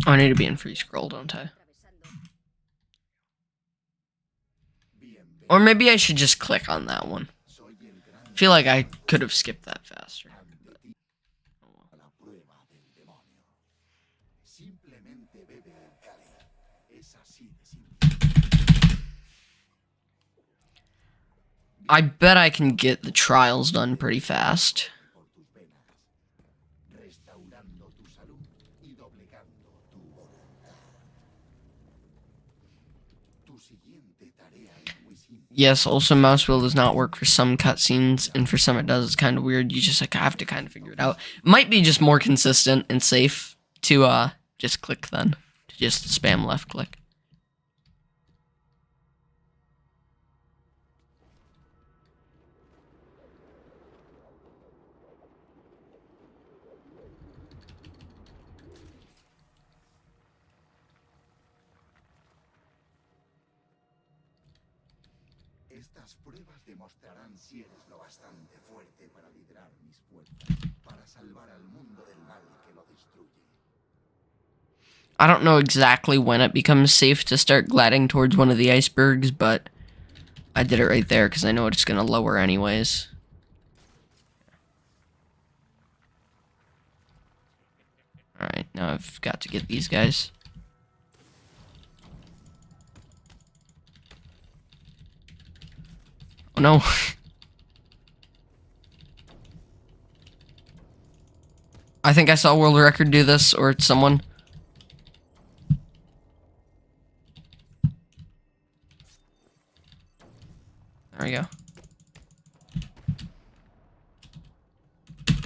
[SPEAKER 1] Oh, I need to be in free scroll, don't I? Or maybe I should just click on that one. I feel like I could have skipped that faster.
[SPEAKER 2] A la prueba del demonio. Simplemente bebe el cáliz. Es así de simple.
[SPEAKER 1] I bet I can get the trials done pretty fast.
[SPEAKER 2] Por tus venas, restaurando tu salud y doblegando tu voluntad. Tu siguiente tarea es muy simple.
[SPEAKER 1] Yes, also mouse wheel does not work for some cutscenes, and for some it does. It's kind of weird. You just like have to kind of figure it out. Might be just more consistent and safe to just click then. To just spam left click.
[SPEAKER 2] Estas pruebas demostrarán si eres lo bastante fuerte para liderar mis fuerzas, para salvar al mundo del mal que lo destruye.
[SPEAKER 1] I don't know exactly when it becomes safe to start gliding towards one of the icebergs, but I did it right there because I know it's going to lower anyways. Alright, now I've got to get these guys. Oh no. I think I saw world record do this, or it's someone. There we go.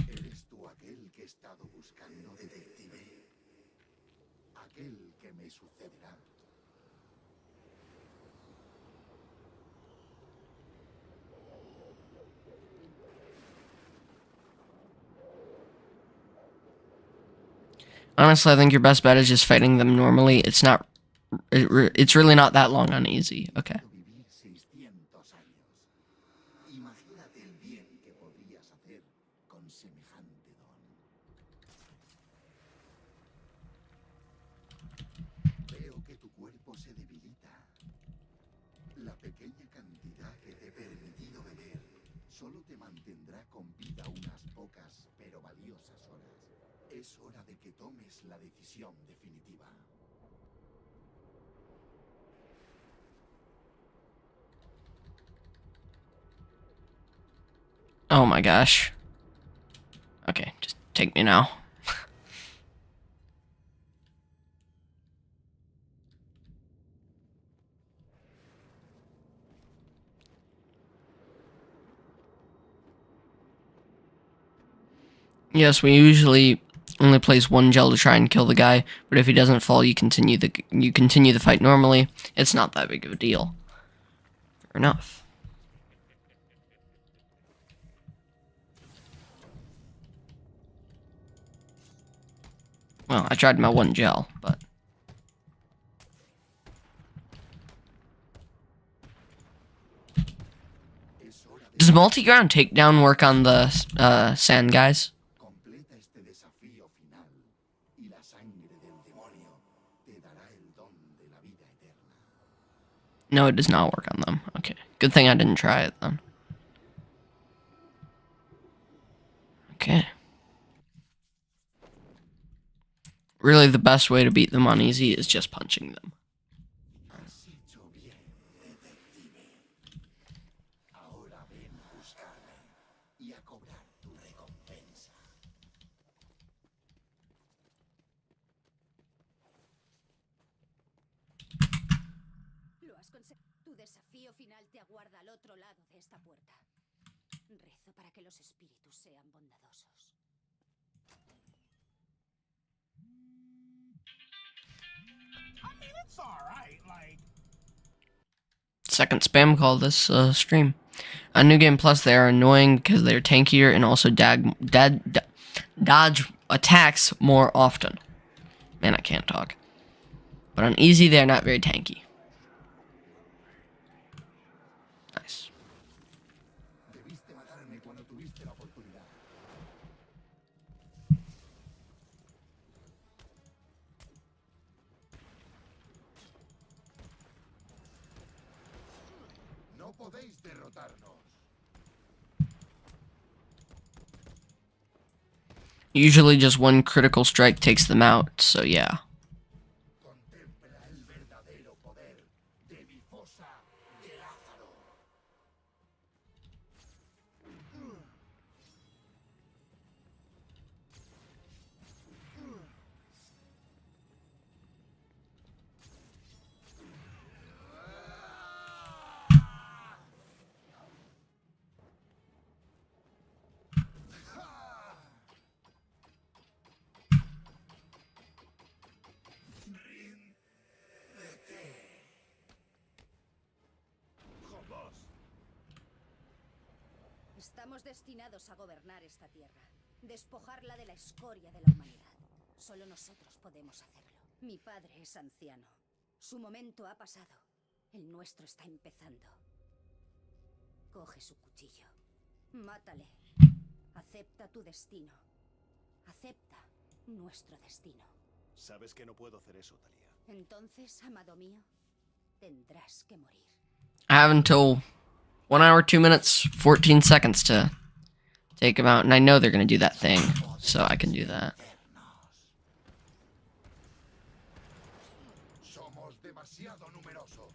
[SPEAKER 2] ¿Eres tú aquel que he estado buscando, detective? Aquel que me sucederá.
[SPEAKER 1] Honestly, I think your best bet is just fighting them normally. It's not. It's really not that long on easy. Okay.
[SPEAKER 2] Vivir 600 años. Imagínate el bien que podrías hacer con semejante don. Veo que tu cuerpo se debilita. La pequeña cantidad que te he permitido beber solo te mantendrá con vida unas pocas pero valiosas horas. Es hora de que tomes la decisión definitiva.
[SPEAKER 1] Oh my gosh. Okay, just take me now. Yes, we usually only place one gel to try and kill the guy, but if he doesn't fall, you continue the fight normally. It's not that big of a deal. Fair enough. Well, I tried my one gel, but does multi-ground takedown work on the sand guys?
[SPEAKER 2] Completa este desafío final y la sangre del demonio te dará el don de la vida eterna.
[SPEAKER 1] No, it does not work on them. Okay, good thing I didn't try it then. Okay. Really, the best way to beat them on easy is just punching them.
[SPEAKER 2] Has hecho bien, detective. Ahora ven a buscarme y a cobrar tu recompensa.
[SPEAKER 6] Lo has conseguido. Tu desafío final te aguarda al otro lado de esta puerta. Rezo para que los espíritus sean bondadosos.
[SPEAKER 1] Second spam call this stream. On New Game Plus, they are annoying because they're tankier and also dodge attacks more often. Man, I can't talk. But on easy, they're not very tanky. Nice.
[SPEAKER 2] No podéis derrotarnos.
[SPEAKER 1] Usually just one critical strike takes them out, so yeah.
[SPEAKER 2] Contempla el verdadero poder de mi fosa de Lázaro.
[SPEAKER 6] Estamos destinados a gobernar esta tierra, despojarla de la escoria de la humanidad. Solo nosotros podemos hacerlo. Mi padre es anciano. Su momento ha pasado. El nuestro está empezando. Coge su cuchillo. Mátale. Acepta tu destino. Acepta nuestro destino.
[SPEAKER 2] Sabes que no puedo hacer eso, Talia.
[SPEAKER 6] Entonces, amado mío, tendrás que morir.
[SPEAKER 1] I have until 1 hour, 2 minutes, 14 seconds to take them out. And I know they're going to do that thing, so I can do that.
[SPEAKER 2] Somos demasiado numerosos.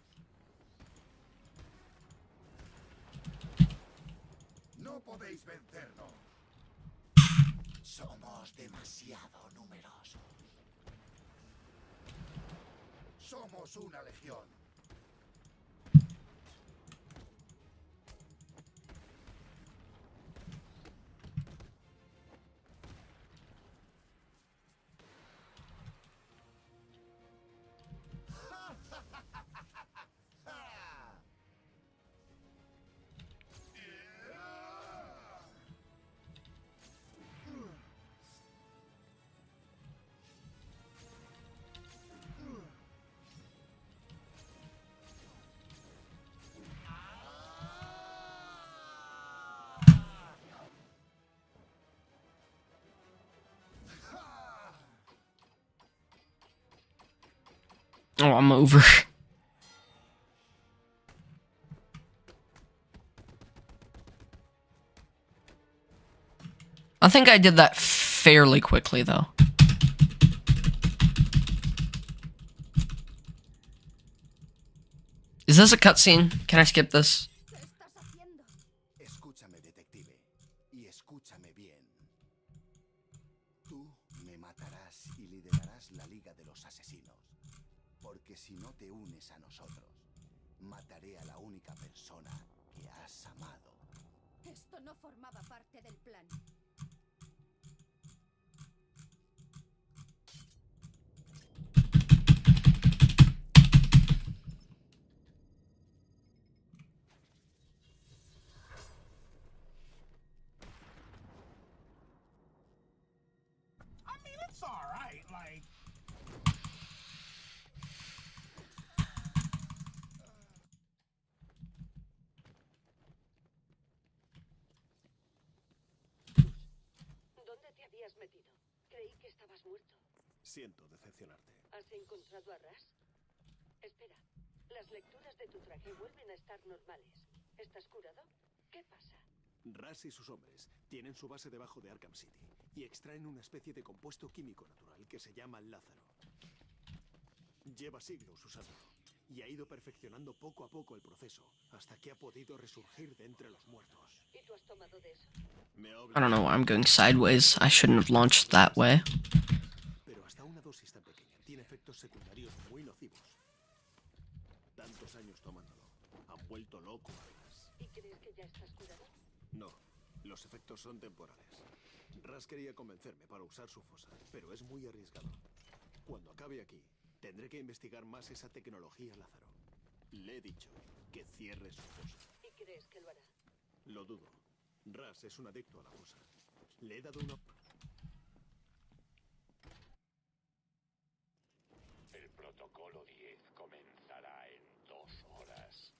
[SPEAKER 2] No podéis vencernos. Somos demasiado numerosos. Somos una legión.
[SPEAKER 1] Oh, I'm over. I think I did that fairly quickly, though. Is this a cutscene? Can I skip this?
[SPEAKER 6] ¿Qué estás haciendo?
[SPEAKER 2] Escúchame, detective, y escúchame bien. Tú me matarás y liderarás la Liga de los Asesinos. Porque si no te unes a nosotros, mataré a la única persona que has amado.
[SPEAKER 6] Esto no formaba parte del plan.
[SPEAKER 2] It's all right, like...
[SPEAKER 4] ¿Dónde te habías metido? Creí que estabas muerto.
[SPEAKER 2] Siento decepcionarte.
[SPEAKER 4] ¿Has encontrado a Ras? Espera, las lecturas de tu traje vuelven a estar normales. ¿Estás curado? ¿Qué pasa?
[SPEAKER 2] Ras y sus hombres tienen su base debajo de Arkham City y extraen una especie de compuesto químico natural que se llama Lázaro. Lleva siglos usándolo y ha ido perfeccionando poco a poco el proceso hasta que ha podido resurgir de entre los muertos.
[SPEAKER 4] ¿Y tú has tomado de eso?
[SPEAKER 1] I don't know why I'm going sideways. I shouldn't have launched that way.
[SPEAKER 2] Pero hasta una dosis tan pequeña tiene efectos secundarios muy nocivos. Tantos años tomándolo, han vuelto loco a Ras.
[SPEAKER 4] ¿Y crees que ya estás curado?
[SPEAKER 2] No, los efectos son temporales. Ras quería convencerme para usar su fosa, pero es muy arriesgado. Cuando acabe aquí, Tendré que investigar más esa tecnología, Lázaro. Le he dicho que cierre su fosa.
[SPEAKER 4] ¿Y crees que lo hará?
[SPEAKER 2] Lo dudo. Ras es un adicto a la fosa. Le he dado una...
[SPEAKER 3] El protocolo 10 comenzará en 2 horas.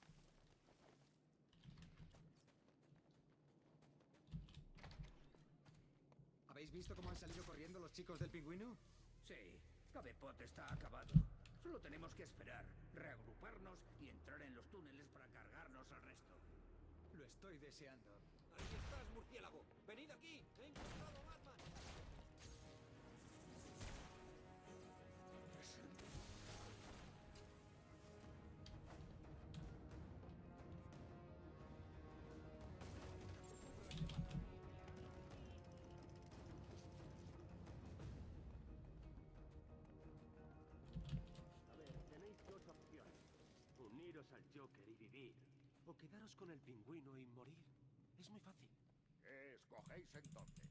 [SPEAKER 5] ¿Habéis visto cómo han salido corriendo los chicos del pingüino?
[SPEAKER 7] Sí, Cabepot está acabado. Solo tenemos que esperar, reagruparnos y entrar en los túneles para cargarnos al resto.
[SPEAKER 5] Lo estoy deseando.
[SPEAKER 8] Ahí estás, murciélago. Venid aquí. He encontrado a Batman.
[SPEAKER 3] A ver, tenéis 2 opciones. Uniros al Joker y vivir. O quedaros con el pingüino y morir. Es muy fácil.
[SPEAKER 8] ¿Qué escogéis entonces?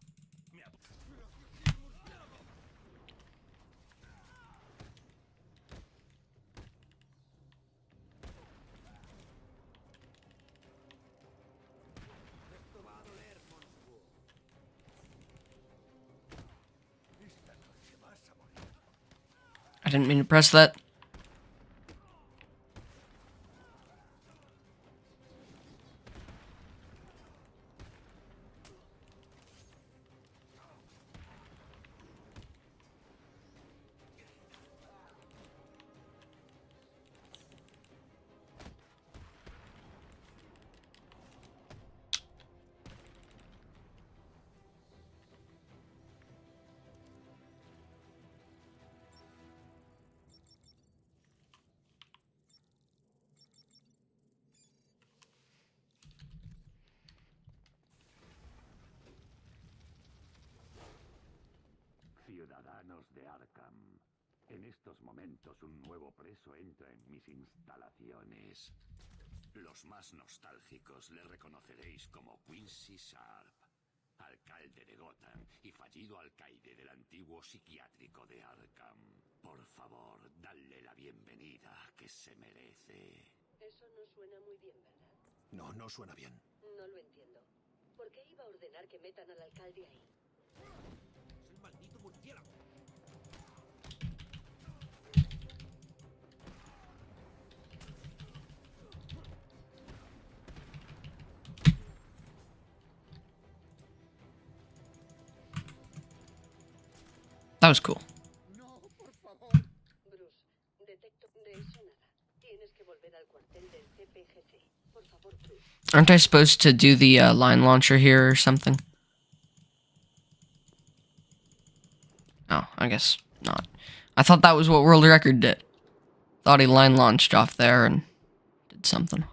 [SPEAKER 7] Esto va a doler, monstruo.
[SPEAKER 8] Esta noche vas a morir.
[SPEAKER 1] I didn't mean to press that.
[SPEAKER 3] Ciudadanos de Arkham. En estos momentos un nuevo preso entra en mis instalaciones. Los más nostálgicos le reconoceréis como Quincy Sharp, alcalde de Gotham y fallido alcaide del antiguo psiquiátrico de Arkham. Por favor, dadle la bienvenida que se merece.
[SPEAKER 4] Eso no suena muy bien, ¿verdad?
[SPEAKER 2] No, no suena bien.
[SPEAKER 4] No lo entiendo. ¿Por qué iba a ordenar que metan al alcalde ahí?
[SPEAKER 8] Es el maldito murciélago.
[SPEAKER 1] That was cool.
[SPEAKER 5] No, por favor.
[SPEAKER 4] Bruce, detecto de eso nada. Tienes que volver al cuartel del CPGC. Por favor, Bruce.
[SPEAKER 1] Aren't I supposed to do the line launcher here or something? Oh, I guess not. I thought that was what World Record did. Thought he line launched off there and did something.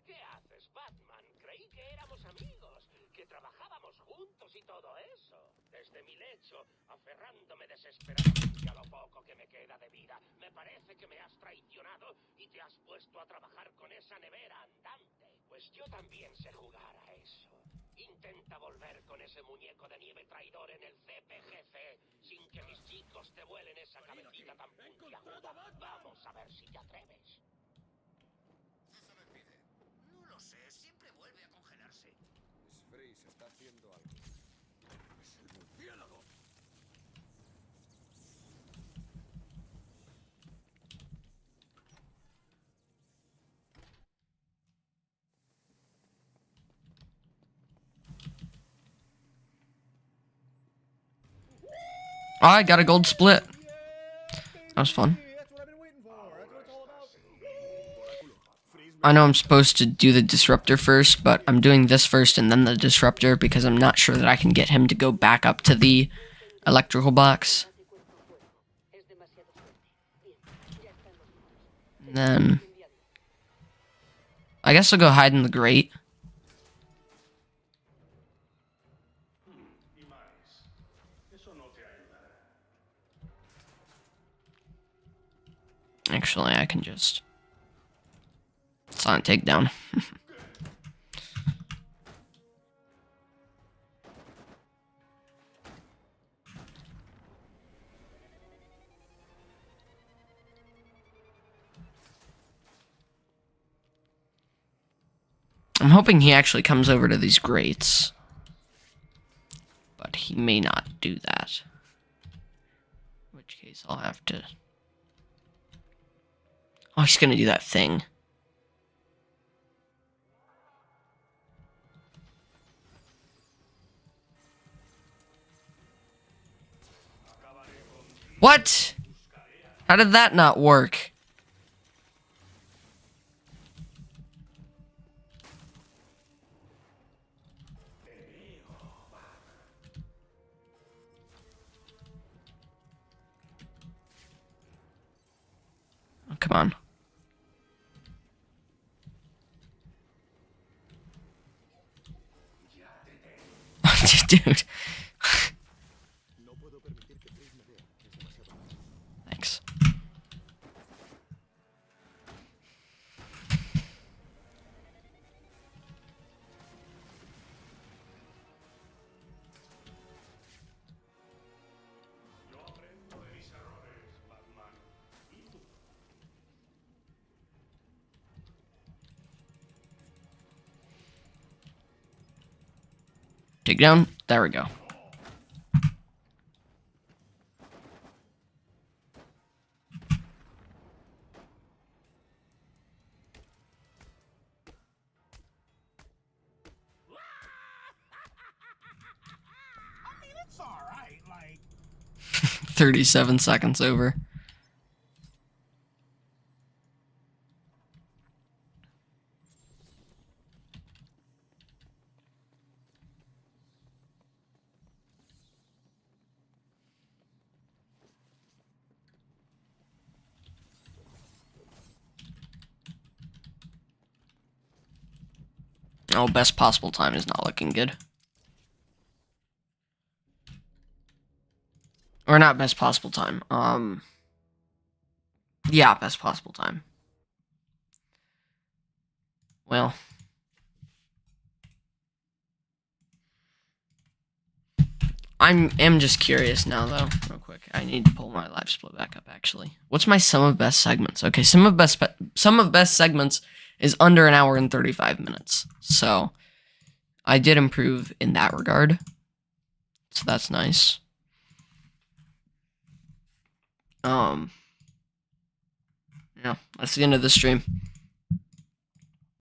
[SPEAKER 3] ¿Qué haces, Batman? Creí que éramos amigos, que trabajábamos juntos y todo eso. Desde mi lecho, aferrándome desesperadamente a lo poco que me queda de vida, me parece que me has traicionado y te has puesto a trabajar con esa nevera andante. Pues yo también sé jugar a eso. Intenta volver con ese muñeco de nieve traidor en el CPGC sin que mis chicos te vuelen esa cabecita tan puntiaguda. Vamos a ver si te atreves.
[SPEAKER 7] No lo sé, siempre vuelve a congelarse.
[SPEAKER 8] Freeze está haciendo algo. Es el murciélago.
[SPEAKER 1] Oh, I got a gold split. That was fun.
[SPEAKER 2] That's what I've been waiting for. That's what it's all about.
[SPEAKER 1] I know I'm supposed to do the disruptor first, but I'm doing this first and then the disruptor because I'm not sure that I can get him to go back up to the electrical box.
[SPEAKER 4] Es demasiado fuerte. Bien, ya están los listos.
[SPEAKER 1] And then I guess I'll go hide in the grate. Actually, I can just silent takedown. I'm hoping he actually comes over to these grates. But he may not do that. In which case I'll have to... Oh, he's gonna do that thing. What? How did that not work? Oh, come on. Dude. Thanks. Take down. There we go.
[SPEAKER 3] I mean, it's alright, like...
[SPEAKER 1] 37 seconds over. Oh, best possible time is not looking good. Or not best possible time. Yeah, best possible time. Well. I'm just curious now, though, real quick. I need to pull my live split back up, actually. What's my sum of best segments? Okay, sum of best segments is under an hour and 35 minutes. So, I did improve in that regard. So that's nice. Yeah, that's the end of the stream.